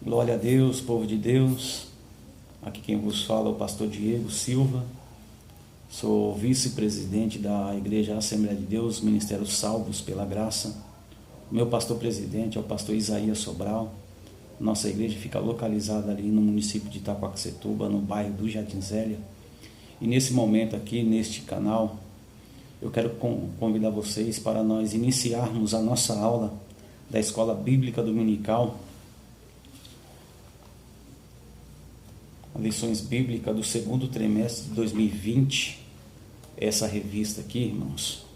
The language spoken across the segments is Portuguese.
Glória a Deus, povo de Deus. Aqui quem vos fala é o pastor Diego Silva. Sou vice-presidente da Igreja Assembleia de Deus, Ministério Salvos pela Graça. O meu pastor-presidente é o pastor Isaías Sobral. Nossa igreja fica localizada ali no município de Itaquaquecetuba, no bairro do Jardim Zélia. E nesse momento aqui, neste canal, eu quero convidar vocês para nós iniciarmos a nossa aula da Escola Bíblica Dominical, lições bíblicas do segundo trimestre de 2020, essa revista aqui, irmãos,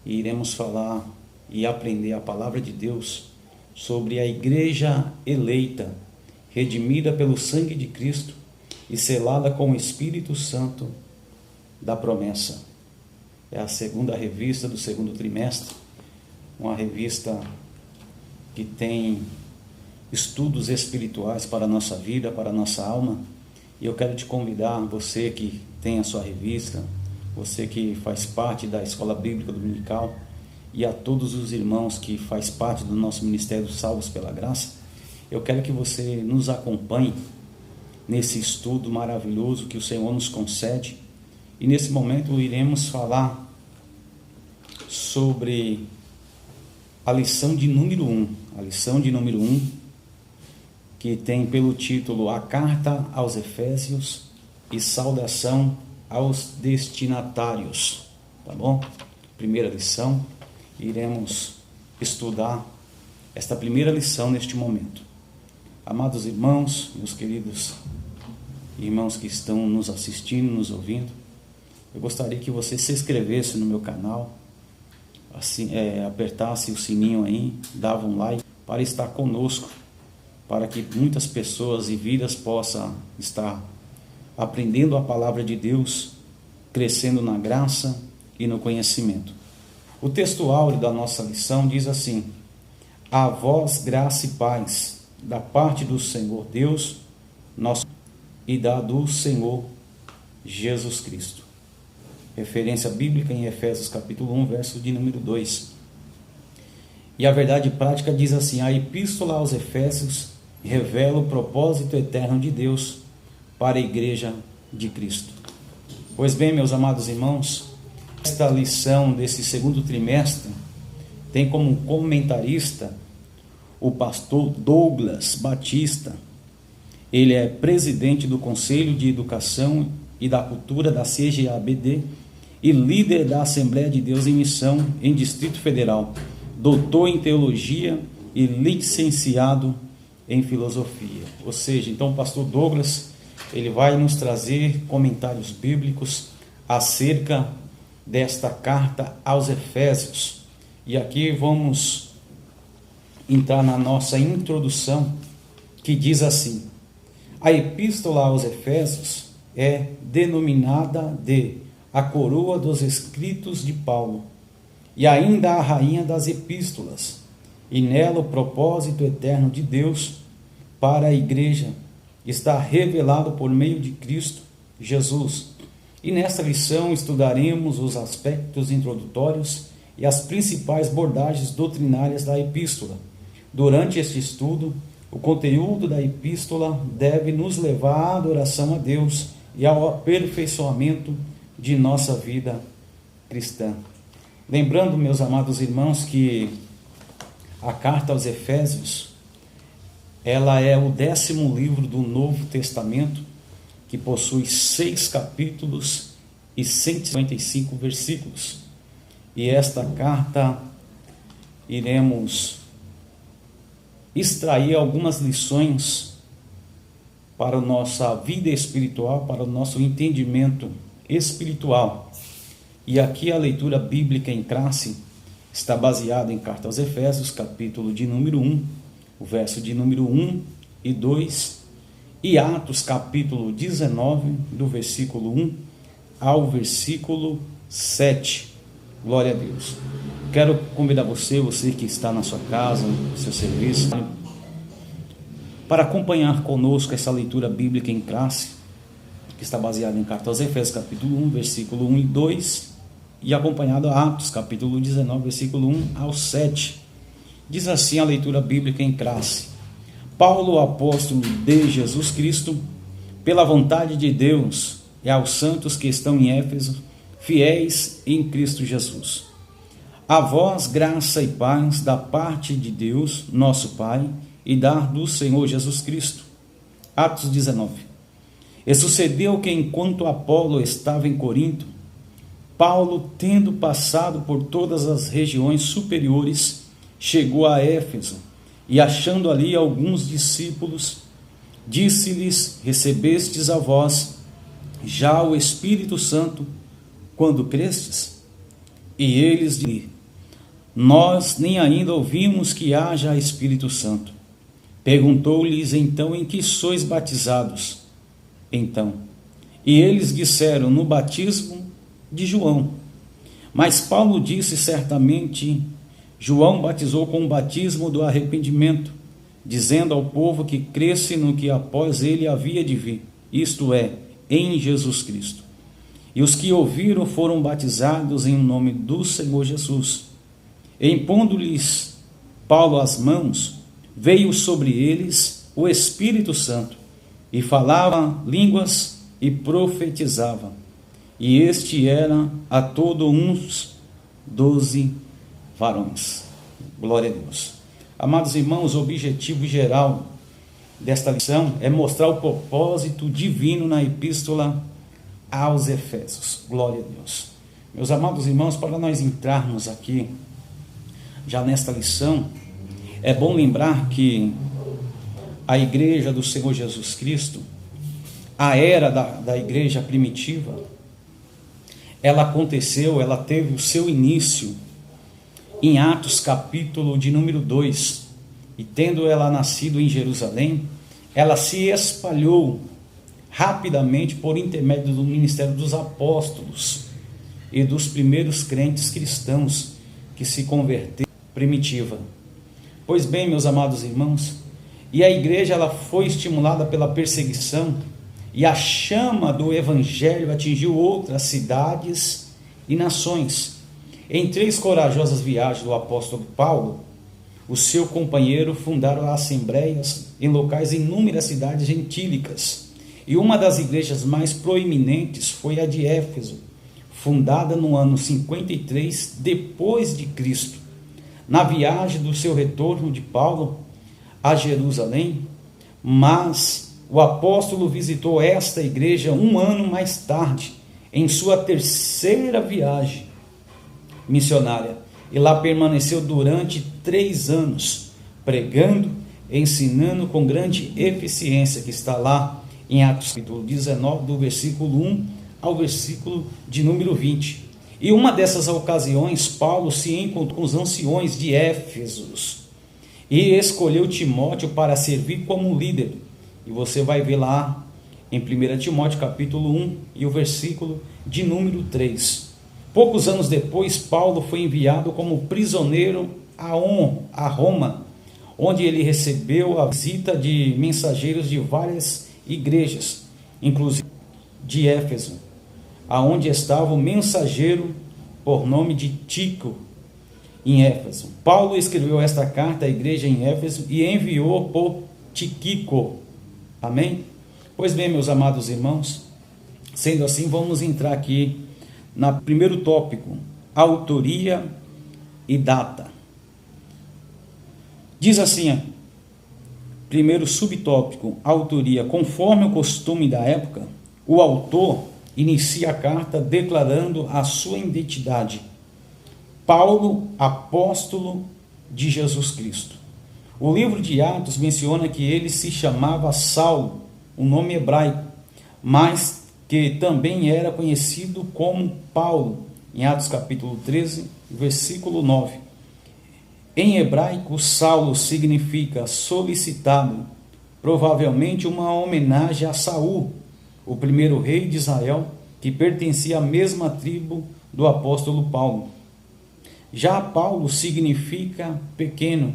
e iremos falar e aprender a palavra de Deus sobre a igreja eleita, redimida pelo sangue de Cristo e selada com o Espírito Santo da promessa. É a segunda revista do segundo trimestre, uma revista que tem estudos espirituais para a nossa vida, para a nossa alma. E eu quero te convidar, você que tem a sua revista, você que faz parte da Escola Bíblica Dominical e a todos os irmãos que faz parte do nosso Ministério Salvos pela Graça, eu quero que você nos acompanhe nesse estudo maravilhoso que o Senhor nos concede. E nesse momento iremos falar sobre a lição de número 1, que tem pelo título A Carta aos Efésios e Saudação aos Destinatários, tá bom? Primeira lição, iremos estudar esta primeira lição neste momento. Amados irmãos, meus queridos irmãos que estão nos assistindo, nos ouvindo, eu gostaria que você se inscrevesse no meu canal, assim, apertasse o sininho aí, dava um like para estar conosco, para que muitas pessoas e vidas possam estar aprendendo a palavra de Deus, crescendo na graça e no conhecimento. O texto áureo da nossa lição diz assim: a vós graça e paz da parte do Senhor Deus nosso e da do Senhor Jesus Cristo. Referência bíblica em Efésios capítulo 1, verso de número 2. E a verdade prática diz assim: a epístola aos Efésios revela o propósito eterno de Deus para a igreja de Cristo. Pois bem, meus amados irmãos, esta lição desse segundo trimestre tem como comentarista o pastor Douglas Batista. Ele é presidente do Conselho de Educação e da Cultura da CGABD e líder da Assembleia de Deus em Missão em Distrito Federal, doutor em Teologia e licenciado em Filosofia. Ou seja, então o pastor Douglas, ele vai nos trazer comentários bíblicos acerca desta carta aos Efésios. E aqui vamos entrar na nossa introdução, que diz assim: a epístola aos Efésios é denominada de a coroa dos escritos de Paulo, e ainda a rainha das epístolas, e nela o propósito eterno de Deus para a igreja está revelado por meio de Cristo Jesus. E nesta lição estudaremos os aspectos introdutórios e as principais abordagens doutrinárias da epístola. Durante este estudo, o conteúdo da epístola deve nos levar à adoração a Deus e ao aperfeiçoamento de nossa vida cristã. Lembrando, meus amados irmãos, que a carta aos Efésios, ela é o 10º livro do Novo Testamento, que possui 6 capítulos e 155 versículos. E esta carta iremos extrair algumas lições para a nossa vida espiritual, para o nosso entendimento espiritual. E aqui a leitura bíblica em classe está baseada em Carta aos Efésios, capítulo de número 1, o verso de número 1 e 2, e Atos, capítulo 19, do versículo 1 ao versículo 7. Glória a Deus. Quero convidar você que está na sua casa, no seu serviço, para acompanhar conosco essa leitura bíblica em classe, que está baseada em Carta aos Efésios, capítulo 1, versículo 1 e 2, e acompanhado a Atos, capítulo 19, versículo 1 ao 7. Diz assim a leitura bíblica em classe: Paulo, apóstolo de Jesus Cristo, pela vontade de Deus, e aos santos que estão em Éfeso, fiéis em Cristo Jesus. A vós graça e paz da parte de Deus, nosso Pai, e do Senhor Jesus Cristo. Atos 19. E sucedeu que, enquanto Apolo estava em Corinto, Paulo, tendo passado por todas as regiões superiores, chegou a Éfeso, e achando ali alguns discípulos, disse-lhes: recebestes a vós já o Espírito Santo quando crestes? E eles disseram: nós nem ainda ouvimos que haja Espírito Santo. Perguntou-lhes então: em que sois batizados? Então, e eles disseram: no batismo de João. Mas Paulo disse: certamente João batizou com o batismo do arrependimento, dizendo ao povo que cresce no que após ele havia de vir, isto é, em Jesus Cristo. E os que ouviram foram batizados em nome do Senhor Jesus. E impondo-lhes Paulo as mãos, veio sobre eles o Espírito Santo, e falava línguas e profetizava. E este era a todo uns 12 varões. Glória a Deus. Amados irmãos, o objetivo geral desta lição é mostrar o propósito divino na epístola aos Efésios. Glória a Deus. Meus amados irmãos, para nós entrarmos aqui já nesta lição, é bom lembrar que a igreja do Senhor Jesus Cristo, a era da igreja primitiva, ela teve o seu início em Atos capítulo de número 2, e tendo ela nascido em Jerusalém, ela se espalhou rapidamente por intermédio do ministério dos apóstolos e dos primeiros crentes cristãos que se converteram primitiva. Pois bem, meus amados irmãos, e a igreja ela foi estimulada pela perseguição, e a chama do evangelho atingiu outras cidades e nações. Em 3 corajosas viagens do apóstolo Paulo, o seu companheiro fundaram assembleias em locais em inúmeras cidades gentílicas, e uma das igrejas mais proeminentes foi a de Éfeso, fundada no ano 53 depois de Cristo. Na viagem do seu retorno de Paulo a Jerusalém, mas o apóstolo visitou esta igreja um ano mais tarde, em sua terceira viagem missionária, e lá permaneceu durante 3 anos, pregando e ensinando com grande eficiência, que está lá em Atos capítulo 19, do versículo 1 ao versículo de número 20. E uma dessas ocasiões, Paulo se encontrou com os anciões de Éfeso e escolheu Timóteo para servir como líder. E você vai ver lá em 1 Timóteo capítulo 1 e o versículo de número 3. Poucos anos depois, Paulo foi enviado como prisioneiro a Roma, onde ele recebeu a visita de mensageiros de várias igrejas, inclusive de Éfeso, aonde estava o mensageiro por nome de Tico, em Éfeso. Paulo escreveu esta carta à igreja em Éfeso e enviou por Tíquico. Amém? Pois bem, meus amados irmãos, sendo assim, vamos entrar aqui no primeiro tópico, autoria e data. Diz assim, primeiro subtópico, autoria. Conforme o costume da época, o autor inicia a carta declarando a sua identidade: Paulo, apóstolo de Jesus Cristo. O livro de Atos menciona que ele se chamava Saulo, um nome hebraico, mas que também era conhecido como Paulo, em Atos capítulo 13, versículo 9. Em hebraico, Saulo significa solicitado, provavelmente uma homenagem a Saul, o primeiro rei de Israel, que pertencia à mesma tribo do apóstolo Paulo. Já Paulo significa pequeno,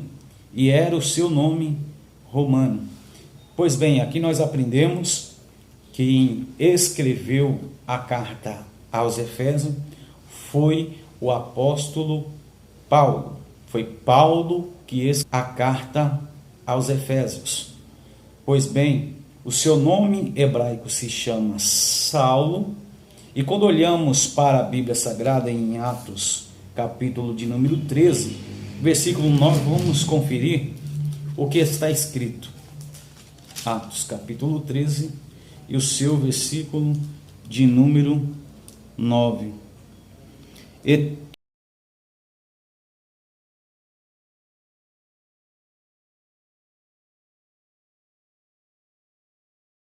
e era o seu nome romano. Pois bem, aqui nós aprendemos que quem escreveu a carta aos Efésios foi o apóstolo Paulo. Foi Paulo que escreveu a carta aos Efésios. Pois bem, o seu nome hebraico se chama Saulo, e quando olhamos para a Bíblia Sagrada em Atos, capítulo de número 13, versículo 9, vamos conferir o que está escrito. Atos, capítulo 13, e o seu versículo de número 9. E